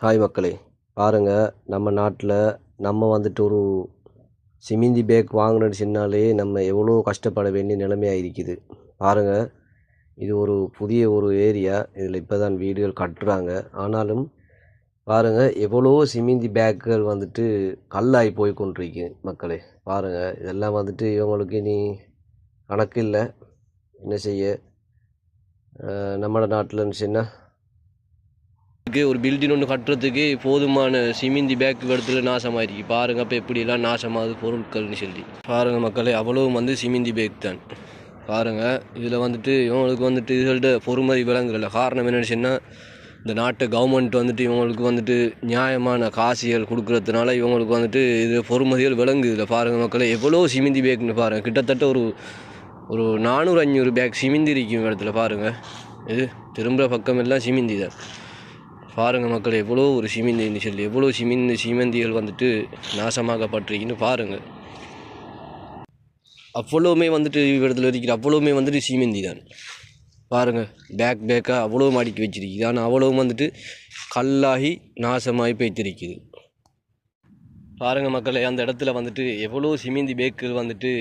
Hi மக்களே, பாருங்கள் நம்ம நாட்டில் நம்ம வந்துட்டு ஒரு சிமிந்தி பேக் வாங்கினு சொன்னாலே நம்ம எவ்வளோ கஷ்டப்பட வேண்டிய நிலைமையாக இருக்குது. பாருங்கள், இது ஒரு புதிய ஒரு ஏரியா. இதில் இப்போ தான் வீடுகள் கட்டுறாங்க. ஆனாலும் பாருங்கள், எவ்வளோ சிமிந்தி பேக்குகள் வந்துட்டு கல்லாகி போய் கொண்டிருக்கு மக்களே. பாருங்கள், இதெல்லாம் வந்துட்டு இவங்களுக்கு இனி கணக்கு இல்லை. என்ன செய்ய, நம்ம நாட்டில்னு சொன்னால் ஒரு பில்டிங் ஒன்று கட்டுறதுக்கு போதுமான சிமிந்தி பேக் இடத்துல நாசமாயிருக்கு. பாருங்கள் அப்போ எப்படிலாம் நாசமாகுது பொருட்கள்னு சொல்லி. பாருங்கள் மக்களே, அவ்வளவும் வந்து சிமிந்தி பேக் தான். பாருங்கள், இதில் வந்துட்டு இவங்களுக்கு வந்துட்டு இதுகள்கிட்ட பொறுமதி விளங்குறதில்ல. காரணம் என்னென்னு சொன்னால், இந்த நாட்டு கவர்மெண்ட் வந்துட்டு இவங்களுக்கு வந்துட்டு நியாயமான காசிகள் கொடுக்குறதுனால இவங்களுக்கு வந்துட்டு இது பொறுமதிகள் விளங்குது இல்லை. பாருங்கள் மக்களே, எவ்வளோ சிமிந்தி பேக்குன்னு பாருங்கள். கிட்டத்தட்ட ஒரு 400-500 பேக் சிமிந்தி இருக்கும் இடத்துல. பாருங்கள், இது திரும்ப பக்கம் எல்லாம் சிமிந்தி தான். பாருங்கள் மக்கள், எவ்வளோ ஒரு சிமிந்தின்னு சொல்லி எவ்வளோ சிமந்திகள் வந்துட்டு நாசமாகப்பட்டிருக்குன்னு பாருங்கள். அவ்வளோவுமே வந்துட்டு இடத்துல இருக்கிற அவ்வளோவுமே வந்துட்டு சிமெந்தி தான். பாருங்கள், பேக்காக அவ்வளோ மாடிக்கு வச்சிருக்குது. ஆனால் அவ்வளவும் வந்துட்டு கல்லாகி நாசமாகி போய்த்திருக்குது. பாருங்கள் மக்களே, அந்த இடத்துல வந்துட்டு எவ்வளோ சிமெந்தி பேக்குகள் வந்துட்டு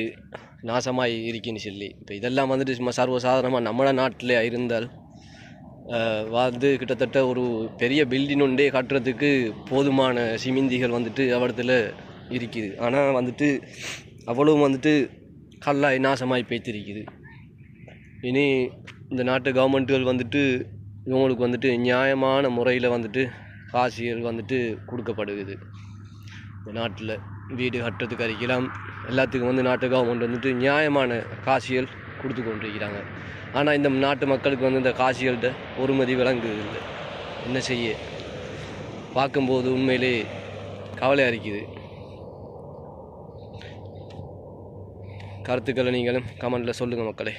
நாசமாகி இருக்குன்னு சொல்லி. இப்போ இதெல்லாம் வந்துட்டு சும்மா சர்வசாதாரணமாக நம்ம நாட்டில் இருந்தால் வந்து கிட்டத்தட்ட ஒரு பெரிய பில்டிங் ஒன்றே கட்டுறதுக்கு போதுமான சிமிந்திகள் வந்துட்டு அவடத்தில் இருக்குது. ஆனால் வந்துட்டு அவ்வளவும் வந்துட்டு கல்லாய் நாசமாய் போய்த்திருக்குது. இனி இந்த நாட்டு கவர்மெண்ட்டுகள் வந்துட்டு இவங்களுக்கு வந்துட்டு நியாயமான முறையில் வந்துட்டு காசுகள் வந்துட்டு கொடுக்கப்படுகிறது. இந்த நாட்டில் வீடு கட்டுறதுக்கு அறிக்கலாம் எல்லாத்துக்கும் வந்து நாட்டு கவர்மெண்ட் வந்துட்டு நியாயமான காசுகள் கொடுத்து கொண்டிருக்கிறாங்க. ஆனால் இந்த நாட்டு மக்களுக்கு வந்து இந்த காசுகள்கிட்ட பொறுமதி விளங்குது இல்லை. என்ன செய்ய, பார்க்கும்போது உண்மையிலே கவலையாக இருக்குது. கருத்துக்களை நீங்களும் கமெண்டில் சொல்லுங்கள் மக்களே.